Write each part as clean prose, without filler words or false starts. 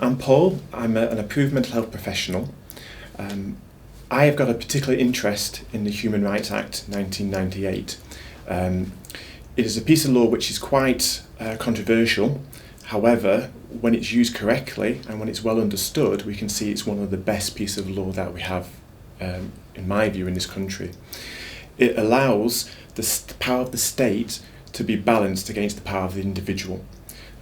I'm Paul. I'm an approved mental health professional. I have got a particular interest in the Human Rights Act 1998. It is a piece of law which is quite controversial. However, when it's used correctly and when it's well understood, we can see it's one of the best pieces of law that we have, in my view, in this country. It allows the power of the state to be balanced against the power of the individual.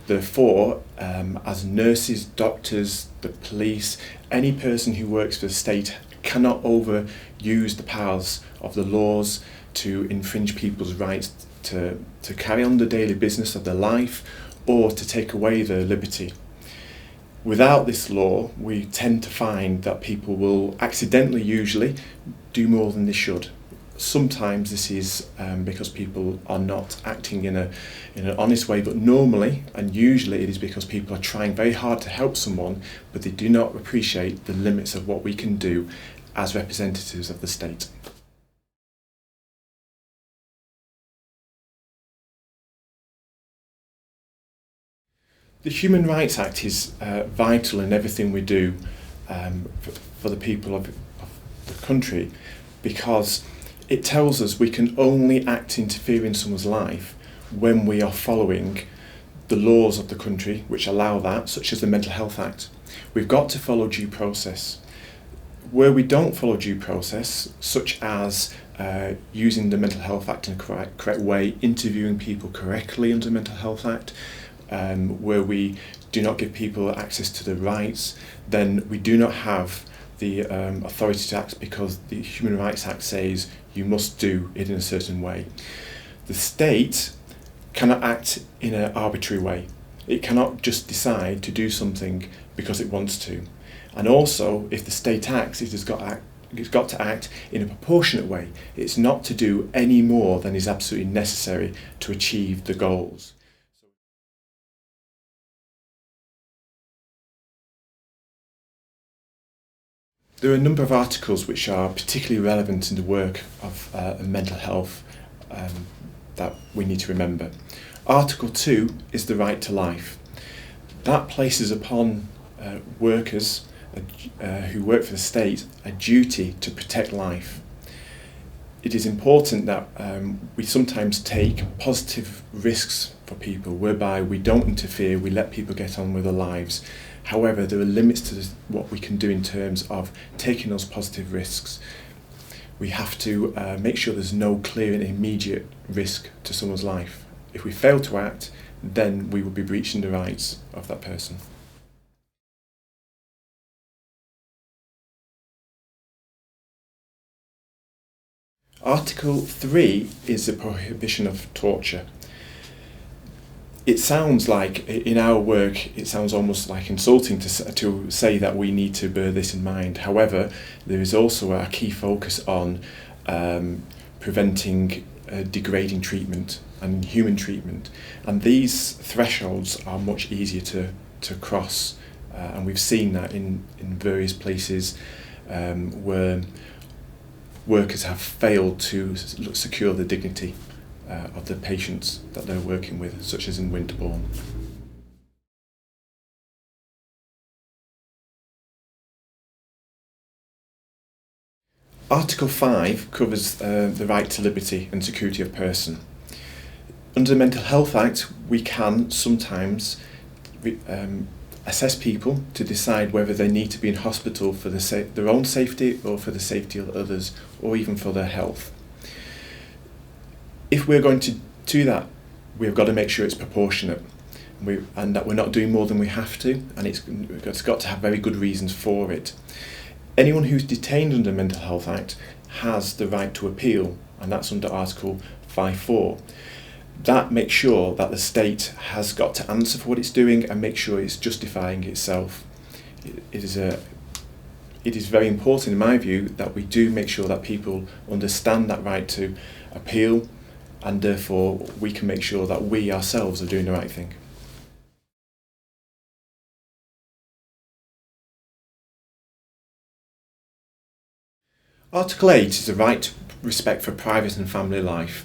Therefore, as nurses, doctors, the police, any person who works for the state cannot overuse the powers of the laws to infringe people's rights to carry on the daily business of their life or to take away their liberty. Without this law, we tend to find that people will accidentally, usually, do more than they should. Sometimes this is because people are not acting in an honest way, but normally and usually it is because people are trying very hard to help someone, but they do not appreciate the limits of what we can do as representatives of the state. The Human Rights Act is vital in everything we do for the people of the country, because it tells us we can only act to interfere in someone's life when we are following the laws of the country which allow that, such as the Mental Health Act. We've got to follow due process. Where we don't follow due process, such as using the Mental Health Act in a correct way, interviewing people correctly under the Mental Health Act, where we do not give people access to their rights, then we do not have the authority to act, because the Human Rights Act says you must do it in a certain way. The state cannot act in an arbitrary way. It cannot just decide to do something because it wants to. And also, if the state acts, it's got to act in a proportionate way. It's not to do any more than is absolutely necessary to achieve the goals. There are a number of articles which are particularly relevant in the work of mental health that we need to remember. Article 2 is the right to life. That places upon workers who work for the state a duty to protect life. It is important that we sometimes take positive risks for people, whereby we don't interfere, we let people get on with their lives. However, there are limits to what we can do in terms of taking those positive risks. We have to make sure there's no clear and immediate risk to someone's life. If we fail to act, then we will be breaching the rights of that person. Article 3 is the Prohibition of Torture. It sounds like, in our work, it sounds almost like insulting to say that we need to bear this in mind. However, there is also a key focus on preventing degrading treatment and inhuman treatment. And these thresholds are much easier to cross. And we've seen that in various places where workers have failed to secure the dignity of the patients that they're working with, such as in Winterbourne. Article 5 covers the right to liberty and security of person. Under the Mental Health Act, we can sometimes assess people to decide whether they need to be in hospital for their own safety or for the safety of others, or even for their health. If we're going to do that, we've got to make sure it's proportionate and that we're not doing more than we have to, and it's got to have very good reasons for it. Anyone who's detained under the Mental Health Act has the right to appeal, and that's under Article 5.4. That makes sure that the state has got to answer for what it's doing and make sure it's justifying itself. It is very important, in my view, that we do make sure that people understand that right to appeal, and therefore we can make sure that we ourselves are doing the right thing. Article 8 is the right to respect for private and family life.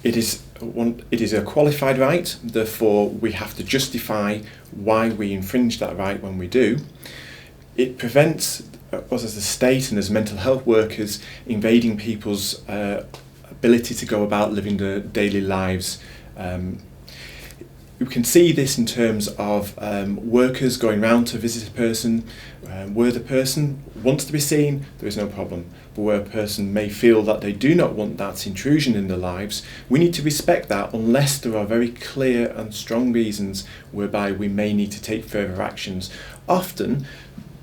It is a qualified right, therefore we have to justify why we infringe that right when we do. It prevents us as a state and as mental health workers invading people's ability to go about living their daily lives. You can see this in terms of workers going round to visit a person where the person wants to be seen, there is no problem. But where a person may feel that they do not want that intrusion in their lives, we need to respect that unless there are very clear and strong reasons whereby we may need to take further actions. Often,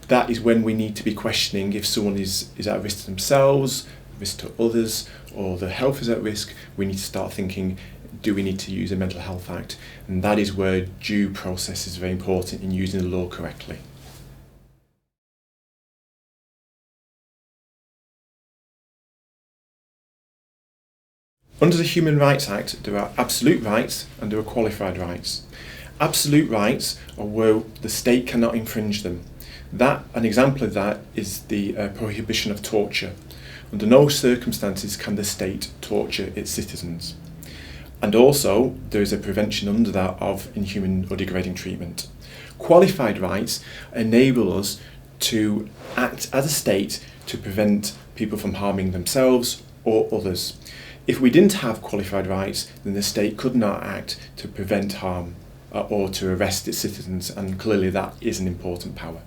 that is when we need to be questioning if someone is at risk to themselves, risk to others, or their health is at risk. We need to start thinking, do we need to use a Mental Health Act? And that is where due process is very important in using the law correctly. Under the Human Rights Act, there are absolute rights and there are qualified rights. Absolute rights are where the state cannot infringe them. An example of that is the Prohibition of Torture. Under no circumstances can the state torture its citizens. And also, there is a prevention under that of inhuman or degrading treatment. Qualified rights enable us to act as a state to prevent people from harming themselves or others. If we didn't have qualified rights, then the state could not act to prevent harm or to arrest its citizens, and clearly that is an important power.